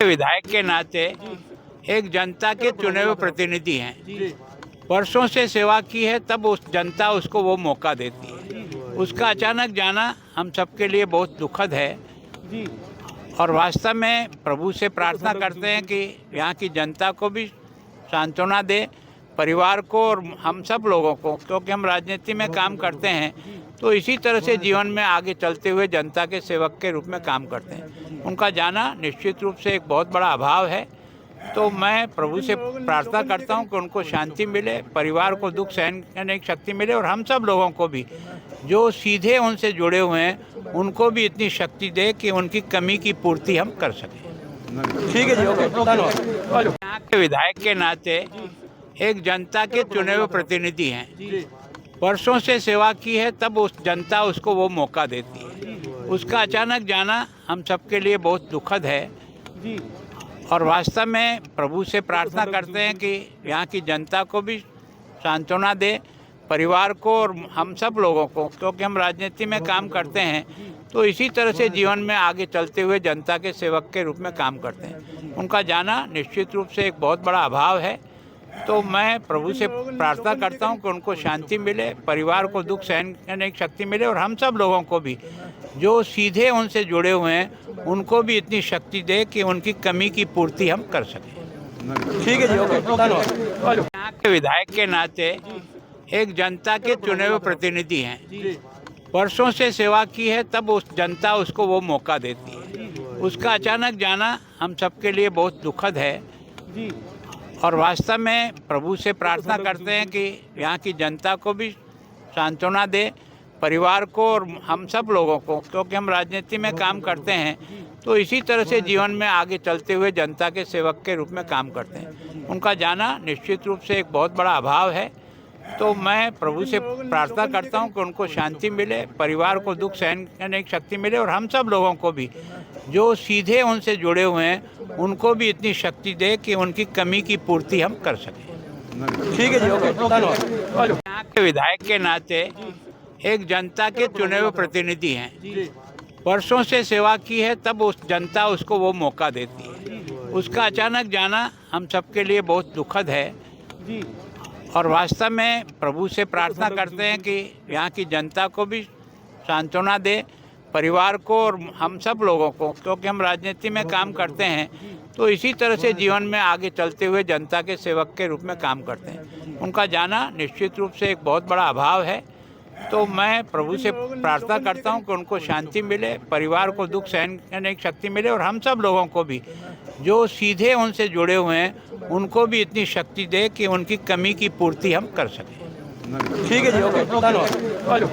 विधायक के नाते एक जनता के चुने हुए प्रतिनिधि हैं। वर्षों से सेवा की है, तब उस जनता उसको वो मौका देती है। उसका अचानक जाना हम सबके लिए बहुत दुखद है और वास्तव में प्रभु से प्रार्थना करते हैं कि यहाँ की जनता को भी सांत्वना दे, परिवार को और हम सब लोगों को, क्योंकि हम राजनीति में काम करते हैं तो इसी तरह से जीवन में आगे चलते हुए जनता के सेवक के रूप में काम करते हैं। उनका जाना निश्चित रूप से एक बहुत बड़ा अभाव है। तो मैं प्रभु से प्रार्थना करता हूं कि उनको शांति मिले, परिवार को दुख सहन करने की शक्ति मिले और हम सब लोगों को भी जो सीधे उनसे जुड़े हुए हैं उनको भी इतनी शक्ति दे कि उनकी कमी की पूर्ति हम कर सकें। ठीक है जी, ओके, धन्यवाद। यहाँ के विधायक के नाते एक जनता के चुने हुए प्रतिनिधि हैं। वर्षों से सेवा की है, तब उस जनता उसको वो मौका देती है। उसका अचानक जाना हम सबके लिए बहुत दुखद है और वास्तव में प्रभु से प्रार्थना करते हैं कि यहाँ की जनता को भी सांत्वना दे, परिवार को और हम सब लोगों को, क्योंकि हम राजनीति में काम करते हैं तो इसी तरह से जीवन में आगे चलते हुए जनता के सेवक के रूप में काम करते हैं। उनका जाना निश्चित रूप से एक बहुत बड़ा अभाव है। तो मैं प्रभु से प्रार्थना करता हूं कि उनको शांति मिले, परिवार को दुख सहन करने की शक्ति मिले और हम सब लोगों को भी जो सीधे उनसे जुड़े हुए हैं उनको भी इतनी शक्ति दे कि उनकी कमी की पूर्ति हम कर सकें। ठीक है जी, ओके, धन्यवाद। यहाँ के विधायक के नाते एक जनता के चुने हुए प्रतिनिधि हैं। वर्षों से सेवा की है, तब उस जनता उसको वो मौका देती है। उसका अचानक जाना हम सबके लिए बहुत दुखद है और वास्तव में प्रभु से प्रार्थना करते हैं कि यहाँ की जनता को भी सांत्वना दे, परिवार को और हम सब लोगों को, क्योंकि हम राजनीति में काम करते हैं तो इसी तरह से जीवन में आगे चलते हुए जनता के सेवक के रूप में काम करते हैं। उनका जाना निश्चित रूप से एक बहुत बड़ा अभाव है। तो मैं प्रभु से प्रार्थना करता हूं कि उनको शांति मिले, परिवार को दुख सहन करने की शक्ति मिले और हम सब लोगों को भी जो सीधे उनसे जुड़े हुए हैं उनको भी इतनी शक्ति दे कि उनकी कमी की पूर्ति हम कर सकें। ठीक है जी, ओके, धन्यवाद। यहाँ के विधायक के नाते एक जनता के चुने हुए प्रतिनिधि हैं। वर्षों से सेवा की है, तब उस जनता उसको वो मौका देती है। उसका अचानक जाना हम सबके लिए बहुत दुखद है और वास्तव में प्रभु से प्रार्थना करते हैं कि यहाँ की जनता को भी सांत्वना दे, परिवार को और हम सब लोगों को, क्योंकि हम राजनीति में काम करते हैं तो इसी तरह से जीवन में आगे चलते हुए जनता के सेवक के रूप में काम करते हैं। उनका जाना निश्चित रूप से एक बहुत बड़ा अभाव है। तो मैं प्रभु से प्रार्थना करता हूं कि उनको शांति मिले, परिवार को दुख सहन करने की शक्ति मिले और हम सब लोगों को भी जो सीधे उनसे जुड़े हुए हैं उनको भी इतनी शक्ति दे कि उनकी कमी की पूर्ति हम कर सकें। ठीक है जी, ओके, धन्यवाद।